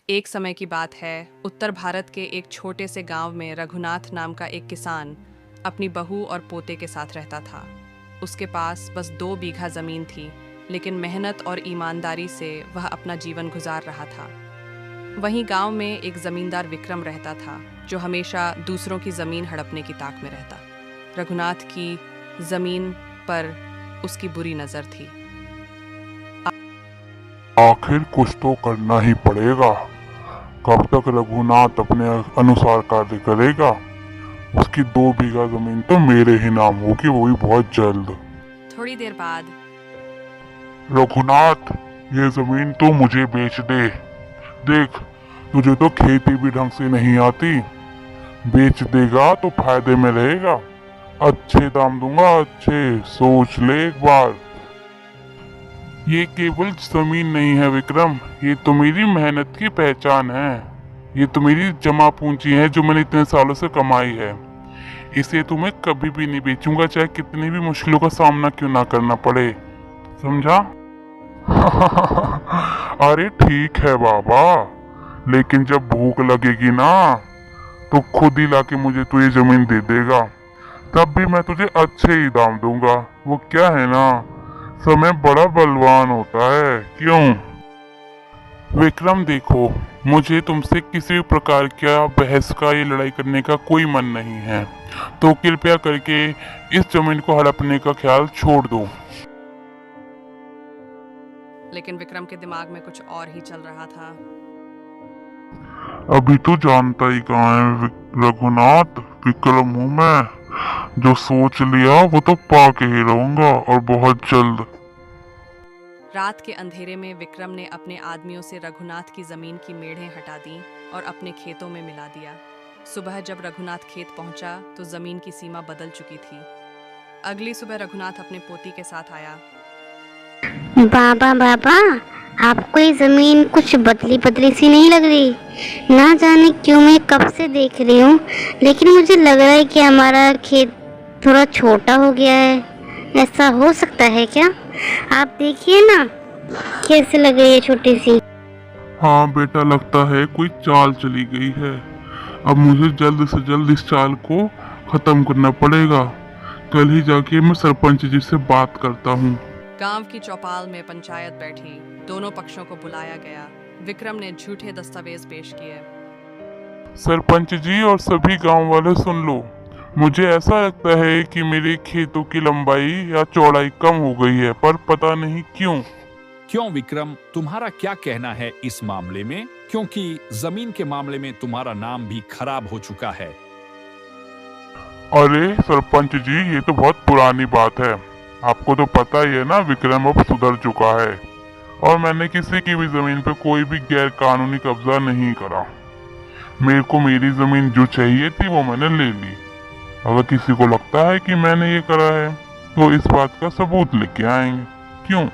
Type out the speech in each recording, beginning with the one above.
एक समय की बात है, उत्तर भारत के एक छोटे से गांव में रघुनाथ नाम का एक किसान अपनी बहू और पोते के साथ रहता था। उसके पास बस 2 बीघा जमीन थी, लेकिन मेहनत और ईमानदारी से वह अपना जीवन गुजार रहा था। वहीं गांव में एक जमींदार विक्रम रहता था, जो हमेशा दूसरों की जमीन हड़पने की ताक में रहता। रघुनाथ की जमीन पर उसकी बुरी नजर थी। आखिर कुछ तो करना ही पड़ेगा। कब तक रघुनाथ अपने अनुसार कार्य करेगा? उसकी 2 बीघा जमीन तो मेरे ही नाम होगी, वो भी बहुत जल्द। थोड़ी देर बाद रघुनाथ, ये जमीन तो मुझे बेच दे। देख, तुझे तो खेती भी ढंग से नहीं आती। बेच देगा तो फायदे में रहेगा। अच्छे दाम दूंगा, अच्छे। सोच ले एक बार। ये केवल जमीन नहीं है विक्रम, ये तो मेरी मेहनत की पहचान है। ये तो मेरी जमा पूंजी है जो मैंने इतने सालों से कमाई है। इसे तो मैं कभी भी नहीं बेचूंगा, चाहे कितनी भी मुश्किलों का सामना क्यों ना करना पड़े। समझा? अरे ठीक है बाबा, लेकिन जब भूख लगेगी ना तो खुद ही लाके मुझे तू ये जमीन दे देगा। तब भी मैं तुझे अच्छे ही दाम दूंगा। वो क्या है ना, समय बड़ा बलवान होता है। क्यों? विक्रम देखो, मुझे तुमसे किसी भी प्रकार का बहस का या लड़ाई करने का कोई मन नहीं है, तो कृपया करके इस जमीन को हड़पने का ख्याल छोड़ दो। लेकिन विक्रम के दिमाग में कुछ और ही चल रहा था। अभी तो जानता ही कहाँ है रघुनाथ, विक्रम हूँ मैं। जो सोच लिया वो तो पाके ही रहूंगा, और बहुत जल्द। रात के अंधेरे में विक्रम ने अपने आदमियों से रघुनाथ की जमीन की मेढ़ें हटा दी और अपने खेतों में मिला दिया। सुबह जब रघुनाथ खेत पहुंचा तो जमीन की सीमा बदल चुकी थी। अगली सुबह रघुनाथ अपने पोती के साथ आया। बाबा बाबा, आपको ये जमीन कुछ बदली बदली सी नहीं लग रही? ना जाने क्यों मैं कब से देख रही हूँ, लेकिन मुझे लग रहा है कि हमारा खेत थोड़ा छोटा हो गया है। ऐसा हो सकता है क्या? आप देखिए ना, कैसे लग रही है छोटी सी। हाँ बेटा, लगता है कोई चाल चली गई है। अब मुझे जल्द से जल्द इस चाल को खत्म करना पड़ेगा। कल ही जाके मैं सरपंच जी से बात करता हूँ। गांव की चौपाल में पंचायत बैठी। दोनों पक्षों को बुलाया गया। विक्रम ने झूठे दस्तावेज पेश किए। सरपंच जी और सभी गांव वाले सुन लो, मुझे ऐसा लगता है कि मेरे खेतों की लंबाई या चौड़ाई कम हो गई है, पर पता नहीं क्यों। क्यों विक्रम, तुम्हारा क्या कहना है इस मामले में? क्योंकि जमीन के मामले में तुम्हारा नाम भी खराब हो चुका है। अरे सरपंच जी, ये तो बहुत पुरानी बात है। आपको तो पता ही है ना, विक्रम अब सुधर चुका है और मैंने किसी की भी जमीन पर कोई भी गैर कानूनी कब्जा नहीं करा। मेरे को मेरी जमीन जो चाहिए थी वो मैंने ले ली। अगर किसी को लगता है कि मैंने ये करा है तो इस बात का सबूत लेके आएंगे। क्यों?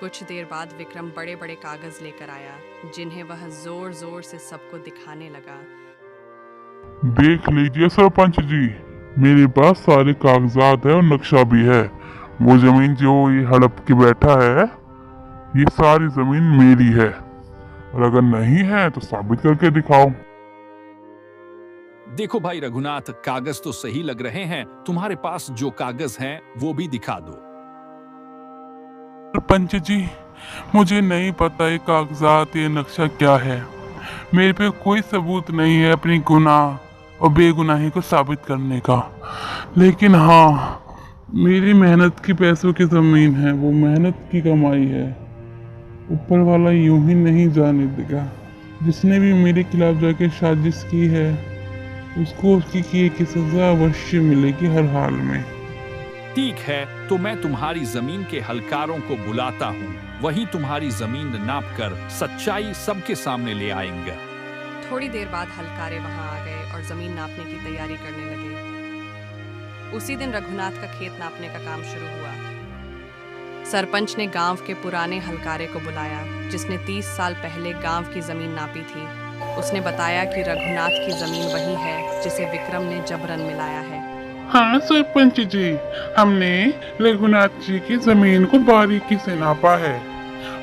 कुछ देर बाद विक्रम बड़े बड़े कागज लेकर आया, जिन्हें वह जोर जोर से सबको दिखाने लगा। देख लीजिए सरपंच जी, मेरे पास सारे कागजात है और नक्शा भी है। वो जमीन जो ये हड़प के बैठा है, ये सारी जमीन मेरी है। और अगर नहीं है तो साबित करके दिखाओ। देखो भाई रघुनाथ, कागज तो सही लग रहे हैं। तुम्हारे पास जो कागज हैं वो भी दिखा दो। सरपंच जी, मुझे नहीं पता ये कागजात, ये नक्शा क्या है। मेरे पे कोई सबूत नहीं है अपनी गुनाह और बेगुनाही को साबित करने का। लेकिन हाँ, मेरी मेहनत की पैसों की जमीन है, वो मेहनत की कमाई है। ऊपर वाला यूं ही नहीं जाने देगा। जिसने भी मेरे खिलाफ जाके साजिश की है, उसको उसकी किए की सजा अवश्य मिलेगी हर हाल में। ठीक है, तो मैं तुम्हारी जमीन के हलकारों को बुलाता हूँ। वही तुम्हारी जमीन नाप कर सच्चाई सबके सामने ले आएंगे। थोड़ी देर बाद हलकारे वहां आ गए और जमीन नापने की तैयारी करने लगे। उसी दिन रघुनाथ का खेत नापने का काम शुरू हुआ। सरपंच ने गांव के पुराने हलकारे को बुलाया, जिसने 30 साल पहले गांव की जमीन नापी थी। उसने बताया कि रघुनाथ की जमीन वही है जिसे विक्रम ने जबरन मिलाया है। हाँ सरपंच जी, हमने रघुनाथ जी की जमीन को बारीकी से नापा है।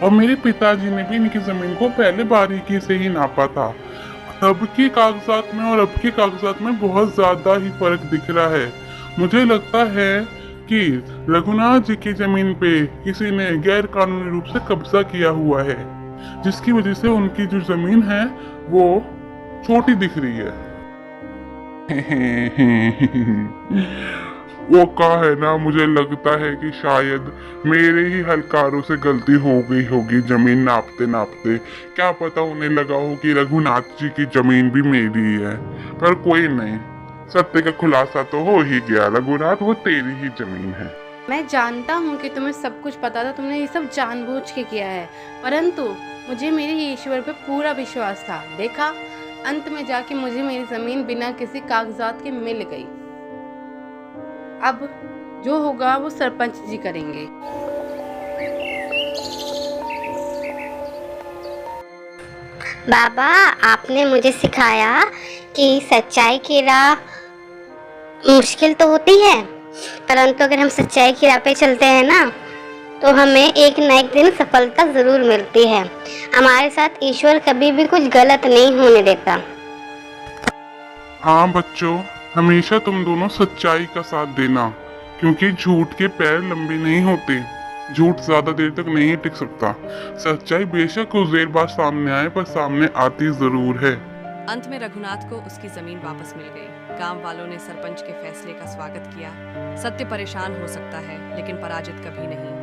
और मेरे पिताजी ने भी इनकी जमीन को पहले बारीकी से ही नापा था। तब के कागजात में और अब के कागजात में बहुत ज्यादा ही फर्क दिख रहा है। मुझे लगता है कि रघुनाथ जी की जमीन पे किसी ने गैर कानूनी रूप से कब्जा किया हुआ है, जिसकी वजह से उनकी जो जमीन है वो छोटी दिख रही है। वो का है ना, मुझे लगता है कि शायद मेरे ही हलकारों से गलती हो गई होगी जमीन नापते नापते। क्या पता उन्हें लगा हो कि रघुनाथ जी की जमीन भी मेरी है, पर कोई नहीं, सत्य का खुलासा तो हो ही गया। रघुनाथ, वो तेरी ही जमीन है। मैं जानता हूँ कि तुम्हें सब कुछ पता था, तुमने ये सब जानबूझ के किया है, परंतु मुझे मेरे ईश्वर पे पूरा विश्वास था। देखा, अंत में जाके मुझे मेरी जमीन बिना किसी कागजात के मिल गई। अब जो होगा वो सरपंच जी करेंगे। बाबा, आपने मुझे सिखाया कि सच्चाई की राह मुश्किल तो होती है, परंतु अगर हम सच्चाई की राह पे चलते हैं ना, तो हमें एक न एक दिन सफलता जरूर मिलती है। हमारे साथ ईश्वर कभी भी कुछ गलत नहीं होने देता। हाँ बच्चों, हमेशा तुम दोनों सच्चाई का साथ देना, क्योंकि झूठ के पैर लंबे नहीं होते। झूठ ज्यादा देर तक नहीं टिक सकता। सच्चाई बेशक कुछ देर बाद सामने आए, पर सामने आती जरूर है। अंत में रघुनाथ को उसकी जमीन वापस मिल गई। गांव वालों ने सरपंच के फैसले का स्वागत किया। सत्य परेशान हो सकता है, लेकिन पराजित कभी नहीं।